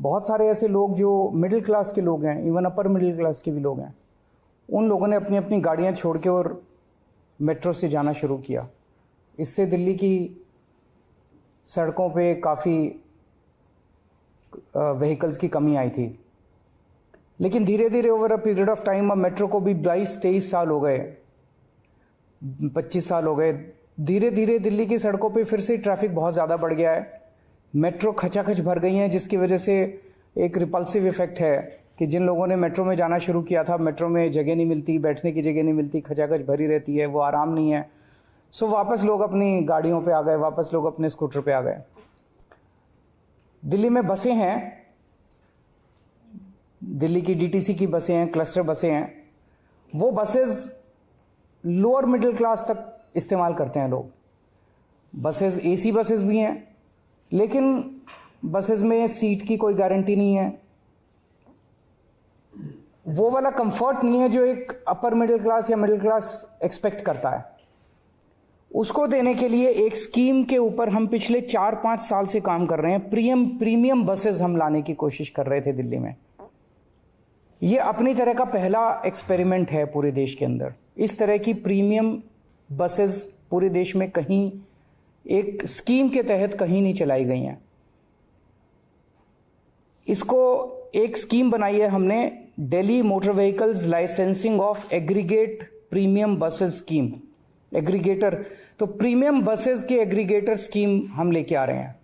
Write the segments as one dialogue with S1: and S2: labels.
S1: बहुत सारे ऐसे लोग जो मिडिल क्लास के लोग हैं, इवन अपर मिडिल क्लास के भी लोग हैं, उन लोगों ने अपनी अपनी गाड़ियां छोड़ के और मेट्रो से जाना शुरू किया। इससे दिल्ली की सड़कों पे काफ़ी व्हीकल्स की कमी आई थी। लेकिन धीरे धीरे over a period of time, अब मेट्रो को भी 22-23 साल हो गए, 25 साल हो गए, धीरे धीरे दिल्ली की सड़कों पे फिर से ट्रैफिक बहुत ज़्यादा बढ़ गया है। मेट्रो खचाखच भर गई हैं, जिसकी वजह से एक रिपल्सिव इफेक्ट है कि जिन लोगों ने मेट्रो में जाना शुरू किया था, मेट्रो में जगह नहीं मिलती, बैठने की जगह नहीं मिलती, खचाखच भरी रहती है, वो आराम नहीं है। सो वापस लोग अपनी गाड़ियों पे आ गए, वापस लोग अपने स्कूटर पे आ गए। दिल्ली में बसें हैं, दिल्ली की डीटीसी की बसें हैं, क्लस्टर बसें हैं। वो बसेस लोअर मिडिल क्लास तक इस्तेमाल करते हैं लोग। बसेस एसी बसेस भी हैं, लेकिन बसेस में सीट की कोई गारंटी नहीं है। वो वाला कंफर्ट नहीं है जो एक अपर मिडिल क्लास या मिडिल क्लास एक्सपेक्ट करता है। उसको देने के लिए एक स्कीम के ऊपर हम पिछले 4-5 साल से काम कर रहे हैं। प्रीमियम बसेस हम लाने की कोशिश कर रहे थे दिल्ली में। ये अपनी तरह का पहला एक्सपेरिमेंट है पूरे देश के अंदर। इस तरह की प्रीमियम बसेस पूरे देश में कहीं एक स्कीम के तहत कहीं नहीं चलाई गई हैं। इसको एक स्कीम बनाई है हमने, Delhi motor vehicles licensing of aggregate premium buses scheme, aggregator. तो प्रीमियम बसेस के एग्रीगेटर स्कीम हम लेके आ रहे हैं।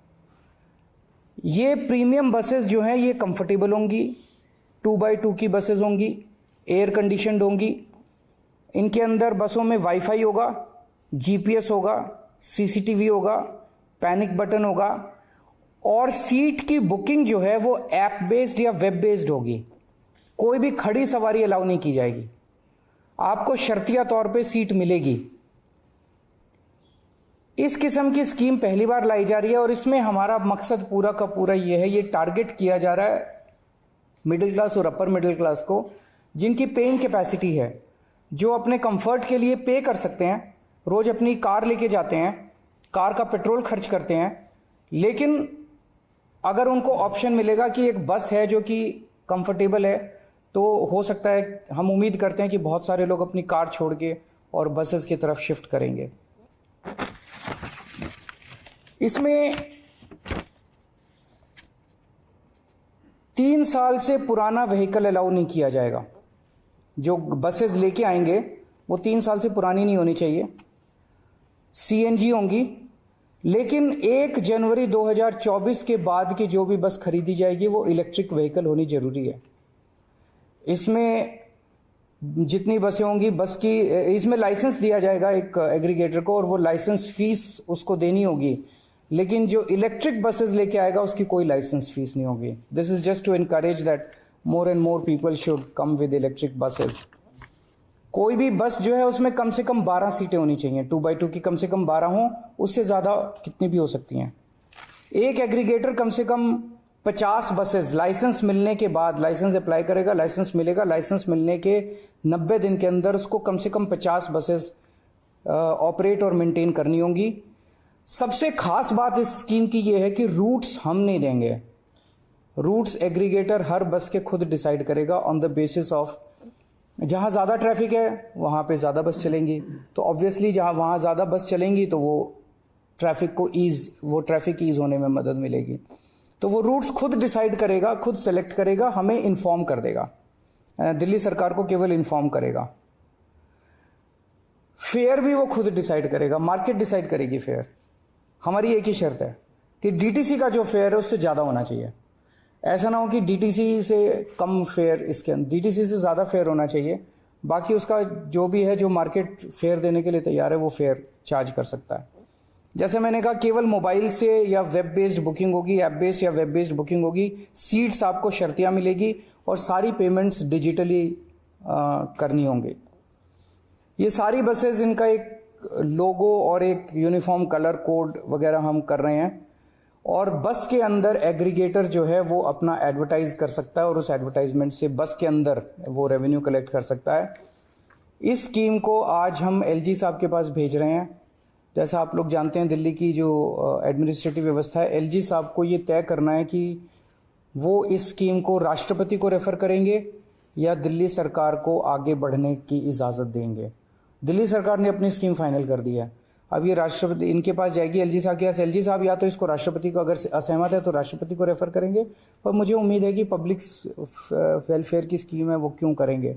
S1: ये प्रीमियम बसेस जो हैं ये कंफर्टेबल होंगी, 2x2 की बसेस होंगी, एयर कंडीशनड होंगी। इनके अंदर बसों में वाईफाई होगा, जीपीएस होगा, सीसीटीवी होगा, पैनिक बटन होगा, और सीट की बुकिंग जो है वो ऐप बेस्ड या वेब बेस्ड होगी। कोई भी खड़ी सवारी अलाउ नहीं की जाएगी, आपको शर्तिया तौर पे सीट मिलेगी। इस किस्म की स्कीम पहली बार लाई जा रही है और इसमें हमारा मकसद पूरा का पूरा ये है, ये टारगेट किया जा रहा है मिडिल क्लास और अपर मिडिल क्लास को, जिनकी पेइंग कैपेसिटी है, जो अपने कंफर्ट के लिए पे कर सकते हैं, रोज अपनी कार लेके जाते हैं, कार का पेट्रोल खर्च करते हैं। लेकिन अगर उनको ऑप्शन मिलेगा कि एक बस है जो कि कंफर्टेबल है, तो हो सकता है, हम उम्मीद करते हैं कि बहुत सारे लोग अपनी कार छोड़ के और बसेस की तरफ शिफ्ट करेंगे। इसमें 3 साल से पुराना व्हीकल अलाउ नहीं किया जाएगा। जो बसेस लेके आएंगे वो 3 साल से पुरानी नहीं होनी चाहिए, सीएनजी होंगी। लेकिन 1 जनवरी 2024 के बाद की जो भी बस खरीदी जाएगी वो इलेक्ट्रिक व्हीकल होनी जरूरी है। इसमें जितनी बसें होंगी, बस की इसमें लाइसेंस दिया जाएगा एक एग्रीगेटर को, और वो लाइसेंस फीस उसको देनी होगी। लेकिन जो इलेक्ट्रिक बसेस लेके आएगा उसकी कोई लाइसेंस फीस नहीं होगी। This is just to encourage that more and more people should come with electric buses. कोई भी बस जो है उसमें कम से कम 12 सीटें होनी चाहिए, 2x2 की कम से कम 12 हों, उससे ज़्यादा कितनी भी हो सकती हैं। एक एग्रीगेटर कम से कम 50 बसेस लाइसेंस मिलने के बाद, लाइसेंस अप्लाई करेगा, लाइसेंस मिलेगा, लाइसेंस मिलने के 90 दिन के अंदर उसको कम से कम 50 बसेस ऑपरेट और मेंटेन करनी होंगी। सबसे खास बात इस स्कीम की यह है कि रूट्स हम नहीं देंगे। रूट्स एग्रीगेटर हर बस के खुद डिसाइड करेगा ऑन द बेसिस ऑफ, जहाँ ज़्यादा ट्रैफिक है वहाँ पे ज़्यादा बस चलेंगी, तो ऑब्वियसली जहाँ वहाँ ज़्यादा बस चलेंगी तो वो ट्रैफिक ईज होने में मदद मिलेगी। तो वो रूट्स खुद डिसाइड करेगा, खुद सेलेक्ट करेगा, हमें इन्फॉर्म कर देगा, दिल्ली सरकार को केवल इन्फॉर्म करेगा। फेयर भी वो खुद डिसाइड करेगा, मार्केट डिसाइड करेगी फेयर। हमारी एक ही शर्त है कि डीटीसी का जो फेयर है उससे ज़्यादा होना चाहिए। ऐसा ना हो कि डीटीसी से कम फेयर, इसके अंदर डीटीसी से ज़्यादा फेयर होना चाहिए। बाकी उसका जो भी है, जो मार्केट फेयर देने के लिए तैयार है वो फेयर चार्ज कर सकता है। जैसे मैंने कहा, केवल मोबाइल से या वेब बेस्ड बुकिंग होगी, ऐप बेस्ड या वेब बेस्ड बुकिंग होगी। सीट्स आपको शर्तियाँ मिलेगी और सारी पेमेंट्स डिजिटली करनी होंगी। ये सारी बसेस, इनका एक लोगो और एक यूनिफॉर्म कलर कोड वगैरह हम कर रहे हैं, और बस के अंदर एग्रीगेटर जो है वो अपना एडवर्टाइज कर सकता है और उस एडवर्टाइजमेंट से बस के अंदर वो रेवेन्यू कलेक्ट कर सकता है। इस स्कीम को आज हम एलजी साहब के पास भेज रहे हैं। जैसा आप लोग जानते हैं, दिल्ली की जो एडमिनिस्ट्रेटिव व्यवस्था है, एलजी साहब को ये तय करना है कि वो इस स्कीम को राष्ट्रपति को रेफर करेंगे या दिल्ली सरकार को आगे बढ़ने की इजाज़त देंगे। दिल्ली सरकार ने अपनी स्कीम फाइनल कर दी है, अब ये राष्ट्रपति इनके पास जाएगी, एलजी साहब के पास। एलजी साहब या तो इसको राष्ट्रपति को, अगर असहमत है तो राष्ट्रपति को रेफर करेंगे, पर मुझे उम्मीद है कि पब्लिक वेलफेयर की स्कीम है वो क्यों करेंगे।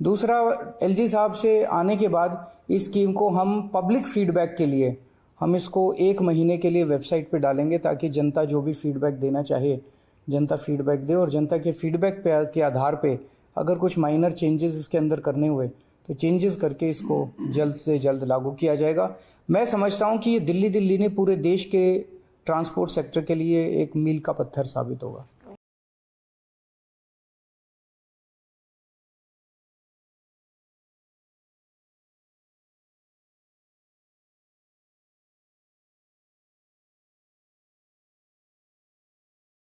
S1: दूसरा, एलजी साहब से आने के बाद इस स्कीम को हम पब्लिक फीडबैक के लिए हम इसको 1 महीने के लिए वेबसाइट पे डालेंगे, ताकि जनता जो भी फीडबैक देना चाहे जनता फीडबैक दे, और जनता के फीडबैक के आधार पे अगर कुछ माइनर चेंजेस इसके अंदर करने हुए तो चेंजेस करके इसको जल्द से जल्द लागू किया जाएगा। मैं समझता हूँ कि ये दिल्ली ने पूरे देश के ट्रांसपोर्ट सेक्टर के लिए एक मील का पत्थर साबित होगा।